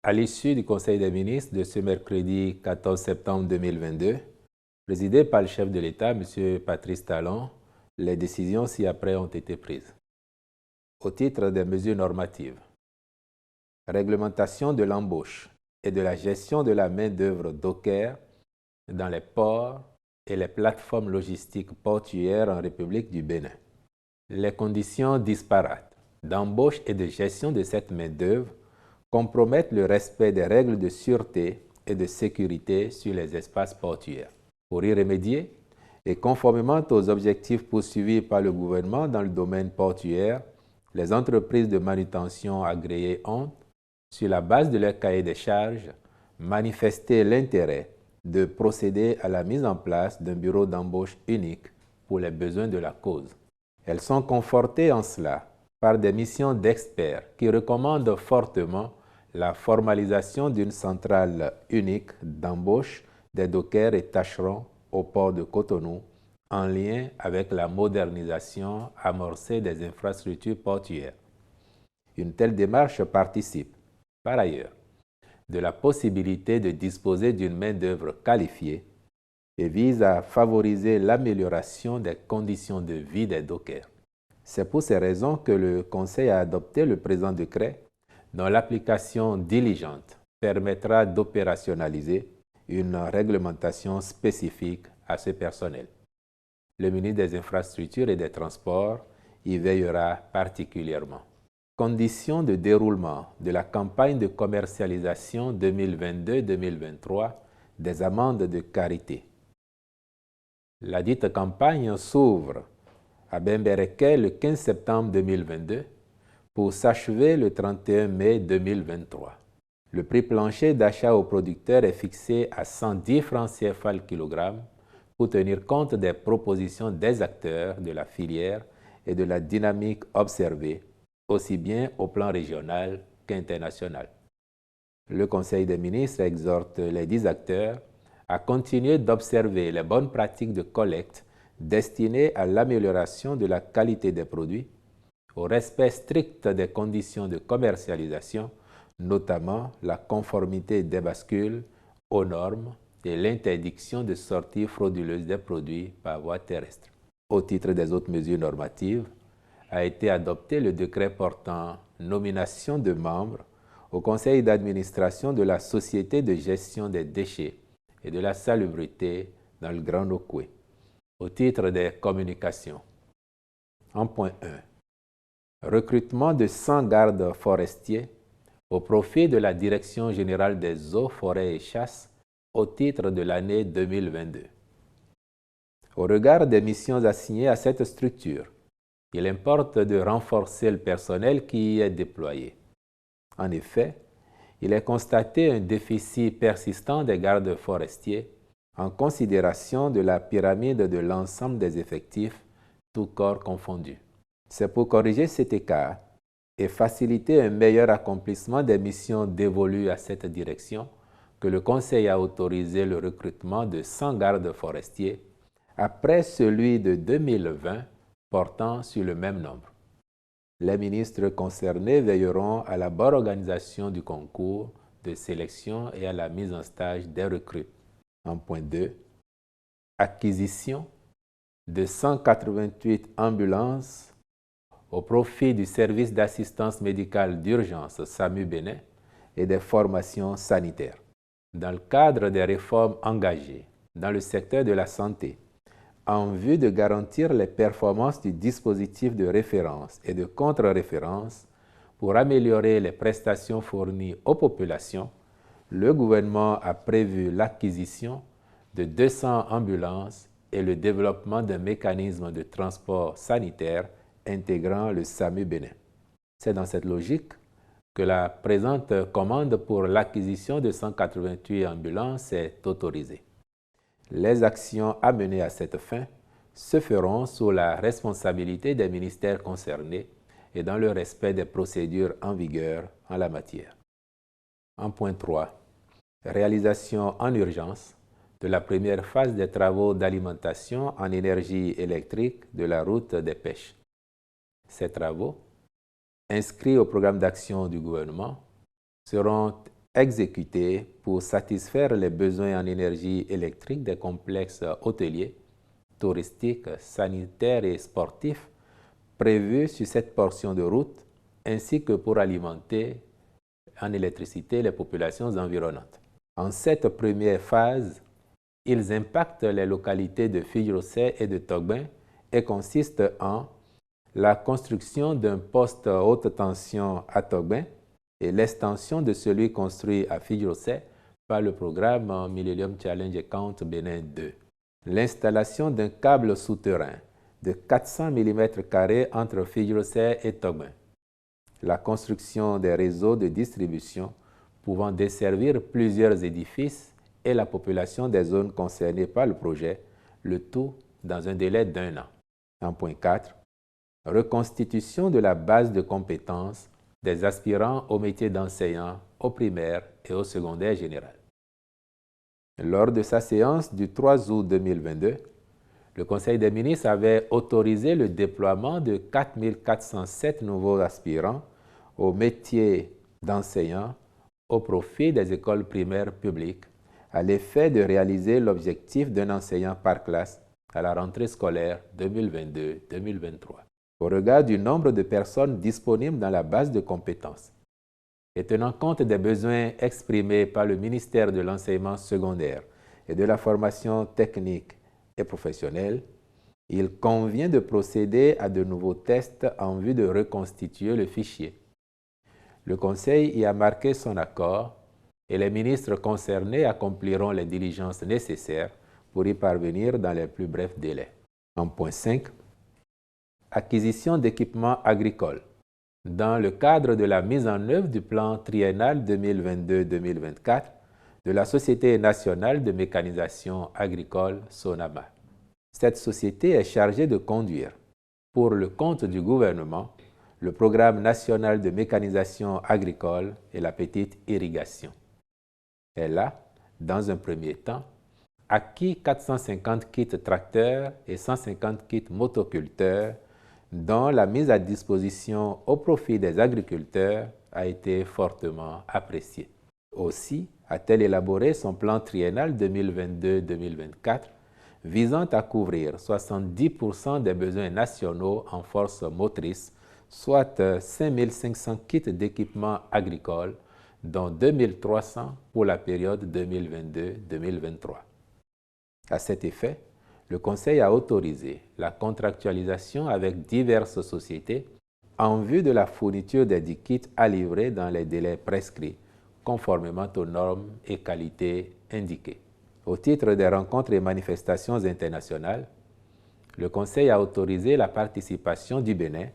À l'issue du Conseil des ministres de ce mercredi 14 septembre 2022, présidé par le chef de l'État, M. Patrice Talon, les décisions ci-après ont été prises. Au titre des mesures normatives, réglementation de l'embauche et de la gestion de la main-d'œuvre docker dans les ports et les plateformes logistiques portuaires en République du Bénin. Les conditions disparates d'embauche et de gestion de cette main-d'œuvre compromettent le respect des règles de sûreté et de sécurité sur les espaces portuaires. Pour y remédier, et conformément aux objectifs poursuivis par le gouvernement dans le domaine portuaire, les entreprises de manutention agréées ont, sur la base de leur cahier des charges, manifesté l'intérêt de procéder à la mise en place d'un bureau d'embauche unique pour les besoins de la cause. Elles sont confortées en cela par des missions d'experts qui recommandent fortement la formalisation d'une centrale unique d'embauche des dockers et tâcherons au port de Cotonou en lien avec la modernisation amorcée des infrastructures portuaires. Une telle démarche participe, par ailleurs, de la possibilité de disposer d'une main-d'œuvre qualifiée et vise à favoriser l'amélioration des conditions de vie des dockers. C'est pour ces raisons que le Conseil a adopté le présent décret dont l'application diligente permettra d'opérationnaliser une réglementation spécifique à ce personnel. Le ministre des Infrastructures et des Transports y veillera particulièrement. Conditions de déroulement de la campagne de commercialisation 2022-2023 des amendes de karité. La dite campagne s'ouvre à Bembereke le 15 septembre 2022 pour s'achever le 31 mai 2023. Le prix plancher d'achat aux producteurs est fixé à 110 francs CFA le kilogramme pour tenir compte des propositions des acteurs de la filière et de la dynamique observée, aussi bien au plan régional qu'international. Le Conseil des ministres exhorte les 10 acteurs à continuer d'observer les bonnes pratiques de collecte destinées à l'amélioration de la qualité des produits, au respect strict des conditions de commercialisation, notamment la conformité des bascules aux normes et l'interdiction de sortie frauduleuse des produits par voie terrestre. Au titre des autres mesures normatives, a été adopté le décret portant nomination de membres au conseil d'administration de la Société de gestion des déchets et de la salubrité dans le Grand Nokoué. Au titre des communications, en point 1, recrutement de 100 gardes forestiers au profit de la Direction générale des eaux, forêts et chasses au titre de l'année 2022. Au regard des missions assignées à cette structure, il importe de renforcer le personnel qui y est déployé. En effet, il est constaté un déficit persistant des gardes forestiers en considération de la pyramide de l'ensemble des effectifs, tous corps confondus. C'est pour corriger cet écart et faciliter un meilleur accomplissement des missions dévolues à cette direction que le Conseil a autorisé le recrutement de 100 gardes forestiers après celui de 2020 portant sur le même nombre. Les ministres concernés veilleront à la bonne organisation du concours de sélection et à la mise en stage des recrues. En point 2, acquisition de 188 ambulances au profit du service d'assistance médicale d'urgence SAMU Bénin et des formations sanitaires. Dans le cadre des réformes engagées dans le secteur de la santé, en vue de garantir les performances du dispositif de référence et de contre-référence pour améliorer les prestations fournies aux populations, le gouvernement a prévu l'acquisition de 200 ambulances et le développement d'un mécanisme de transport sanitaire intégrant le SAMU Bénin. C'est dans cette logique que la présente commande pour l'acquisition de 188 ambulances est autorisée. Les actions à mener à cette fin se feront sous la responsabilité des ministères concernés et dans le respect des procédures en vigueur en la matière. En point 3, réalisation en urgence de la première phase des travaux d'alimentation en énergie électrique de la route des pêches. Ces travaux, inscrits au programme d'action du gouvernement, seront exécutés pour satisfaire les besoins en énergie électrique des complexes hôteliers, touristiques, sanitaires et sportifs prévus sur cette portion de route, ainsi que pour alimenter en électricité les populations environnantes. En cette première phase, ils impactent les localités de Fidjrosset et de Togbin et consistent en la construction d'un poste haute tension à Togbin et l'extension de celui construit à Fidjrosset par le programme Millennium Challenge Account Bénin 2. L'installation d'un câble souterrain de 400 mm² entre Fidjrosset et Togbin. La construction des réseaux de distribution pouvant desservir plusieurs édifices et la population des zones concernées par le projet, le tout dans un délai d'1 an. En point 4, reconstitution de la base de compétences des aspirants au métier d'enseignant au primaire et au secondaire général. Lors de sa séance du 3 août 2022, le Conseil des ministres avait autorisé le déploiement de 4 407 nouveaux aspirants au métier d'enseignant au profit des écoles primaires publiques à l'effet de réaliser l'objectif d'un enseignant par classe à la rentrée scolaire 2022-2023. Au regard du nombre de personnes disponibles dans la base de compétences et tenant compte des besoins exprimés par le ministère de l'enseignement secondaire et de la formation technique et professionnelle, il convient de procéder à de nouveaux tests en vue de reconstituer le fichier. Le Conseil y a marqué son accord et les ministres concernés accompliront les diligences nécessaires pour y parvenir dans les plus brefs délais. En point 5, acquisition d'équipements agricoles. Dans le cadre de la mise en œuvre du plan triennal 2022-2024 de la Société nationale de mécanisation agricole SONAMA. Cette société est chargée de conduire, pour le compte du gouvernement, le programme national de mécanisation agricole et la petite irrigation. Elle a, dans un premier temps, acquis 450 kits tracteurs et 150 kits motoculteurs dont la mise à disposition au profit des agriculteurs a été fortement appréciée. Aussi a-t-elle élaboré son plan triennal 2022-2024 visant à couvrir 70% des besoins nationaux en force motrice, soit 5 500 kits d'équipements agricoles, dont 2 300 pour la période 2022-2023. À cet effet, le Conseil a autorisé la contractualisation avec diverses sociétés en vue de la fourniture des dits kits à livrer dans les délais prescrits, conformément aux normes et qualités indiquées. Au titre des rencontres et manifestations internationales, le Conseil a autorisé la participation du Bénin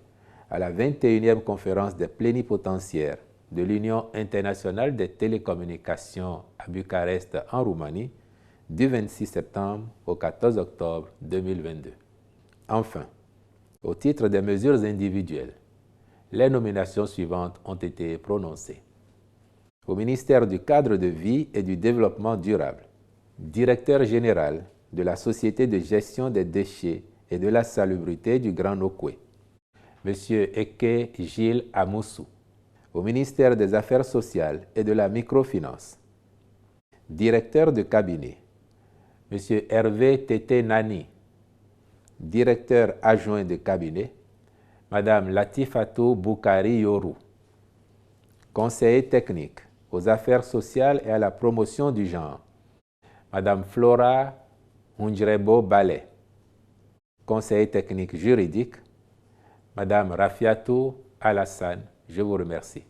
à la 21e conférence des plénipotentiaires de l'Union internationale des télécommunications à Bucarest en Roumanie du 26 septembre au 14 octobre 2022. Enfin, au titre des mesures individuelles, les nominations suivantes ont été prononcées. Au ministère du Cadre de vie et du Développement durable, directeur général de la Société de gestion des déchets et de la salubrité du Grand Nokoué, M. Eke Gilles Amoussou. Au ministère des Affaires sociales et de la microfinance, directeur de cabinet, M. Hervé Tété Nani, directeur adjoint de cabinet, Mme Latifatou Boukari Yorou, conseiller technique aux affaires sociales et à la promotion du genre, Mme Flora Hunjrebo Balé, conseiller technique juridique, Mme Rafiatou Alassane. Je vous remercie.